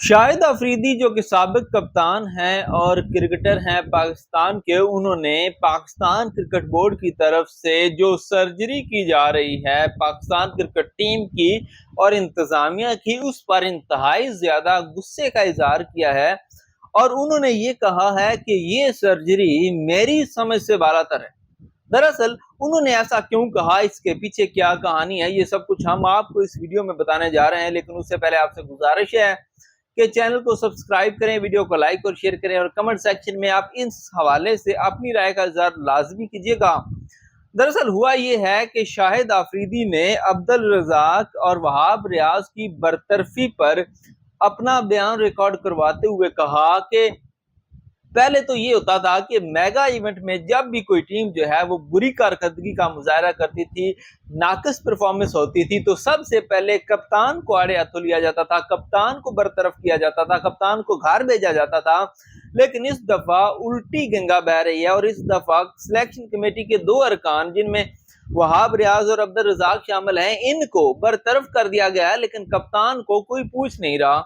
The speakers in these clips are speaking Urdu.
شاہد افریدی جو کہ سابق کپتان ہیں اور کرکٹر ہیں پاکستان کے، انہوں نے پاکستان کرکٹ بورڈ کی طرف سے جو سرجری کی جا رہی ہے پاکستان کرکٹ ٹیم کی اور انتظامیہ کی، اس پر انتہائی زیادہ غصے کا اظہار کیا ہے، اور انہوں نے یہ کہا ہے کہ یہ سرجری میری سمجھ سے بالاتر ہے۔ دراصل انہوں نے ایسا کیوں کہا، اس کے پیچھے کیا کہانی ہے، یہ سب کچھ ہم آپ کو اس ویڈیو میں بتانے جا رہے ہیں، لیکن اس سے پہلے آپ سے گزارش ہے کہ چینل کو سبسکرائب کریں، ویڈیو کو لائک اور شیئر کریں، اور کمنٹ سیکشن میں آپ اس حوالے سے اپنی رائے کا اظہار لازمی کیجیے گا۔ دراصل ہوا یہ ہے کہ شاہد افریدی نے عبدالرزاق اور وہاب ریاض کی برطرفی پر اپنا بیان ریکارڈ کرواتے ہوئے کہا کہ پہلے تو یہ ہوتا تھا کہ میگا ایونٹ میں جب بھی کوئی ٹیم جو ہے وہ بری کارکردگی کا مظاہرہ کرتی تھی، ناقص پرفارمنس ہوتی تھی، تو سب سے پہلے کپتان کو آڑے ہاتھوں لیا جاتا تھا، کپتان کو برطرف کیا جاتا تھا، کپتان کو گھر بھیجا جاتا تھا۔ لیکن اس دفعہ الٹی گنگا بہ رہی ہے، اور اس دفعہ سلیکشن کمیٹی کے دو ارکان جن میں وہاب ریاض اور عبدالرزاق شامل ہیں، ان کو برطرف کر دیا گیا ہے، لیکن کپتان کو کوئی پوچھ نہیں رہا۔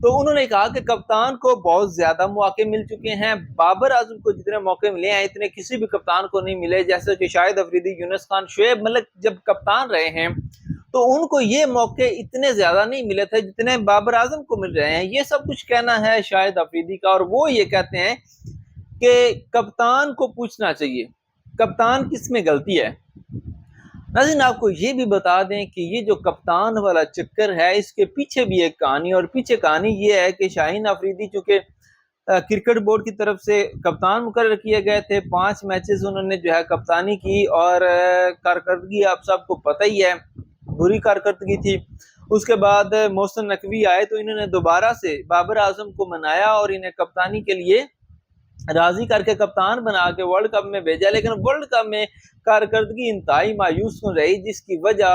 تو انہوں نے کہا کہ کپتان کو بہت زیادہ مواقع مل چکے ہیں، بابر اعظم کو جتنے موقع ملے ہیں اتنے کسی بھی کپتان کو نہیں ملے، جیسے کہ شاہد افریدی، یونس خان، شعیب ملک جب کپتان رہے ہیں تو ان کو یہ موقع اتنے زیادہ نہیں ملے تھے جتنے بابر اعظم کو مل رہے ہیں۔ یہ سب کچھ کہنا ہے شاہد افریدی کا، اور وہ یہ کہتے ہیں کہ کپتان کو پوچھنا چاہیے، کپتان کس میں غلطی ہے۔ ناظرین، آپ کو یہ بھی بتا دیں کہ یہ جو کپتان والا چکر ہے، اس کے پیچھے بھی ایک کہانی، اور پیچھے کہانی یہ ہے کہ شاہین افریدی چونکہ کرکٹ بورڈ کی طرف سے کپتان مقرر کیے گئے تھے، 5 میچز انہوں نے جو ہے کپتانی کی، اور کارکردگی آپ سب کو پتہ ہی ہے، بری کارکردگی تھی۔ اس کے بعد محسن نقوی آئے تو انہوں نے دوبارہ سے بابر اعظم کو منایا اور انہیں کپتانی کے لیے راضی کر کے کپتان بنا کے ورلڈ کپ میں بھیجا، لیکن ورلڈ کپ میں کارکردگی انتہائی مایوس کن رہی، جس کی وجہ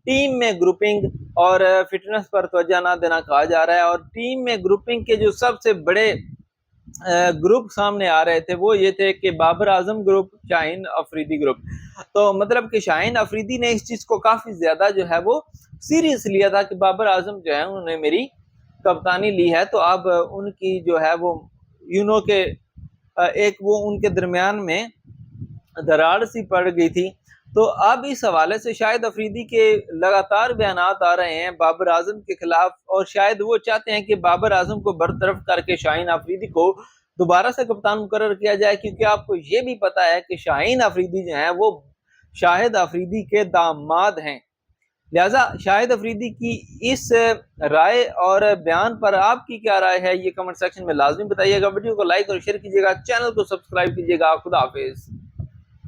ٹیم میں گروپنگ اور فٹنس پر توجہ نہ دینا کہا جا رہا ہے۔ اور ٹیم میں گروپنگ کے جو سب سے بڑے گروپ سامنے آ رہے تھے وہ یہ تھے کہ بابر اعظم گروپ، شاہین افریدی گروپ، تو مطلب کہ شاہین افریدی نے اس چیز کو کافی زیادہ جو ہے وہ سیریس لیا تھا کہ بابر اعظم جو ہے انہوں نے میری کپتانی لی ہے، تو اب ان کی جو ہے وہ کہ ایک وہ ان کے درمیان میں دراڑ سی پڑ گئی تھی۔ تو اب اس حوالے سے شاہد افریدی کے لگاتار بیانات آ رہے ہیں بابر اعظم کے خلاف، اور شاید وہ چاہتے ہیں کہ بابر اعظم کو برطرف کر کے شاہین افریدی کو دوبارہ سے کپتان مقرر کیا جائے، کیونکہ آپ کو یہ بھی پتا ہے کہ شاہین افریدی جو ہیں وہ شاہد افریدی کے داماد ہیں۔ لہٰذا شاہد افریدی کی اس رائے اور بیان پر آپ کی کیا رائے ہے، یہ کمنٹ سیکشن میں لازمی بتائیے گا۔ ویڈیو کو لائک اور شیئر کیجیے گا، چینل کو سبسکرائب کیجیے گا۔ خدا حافظ۔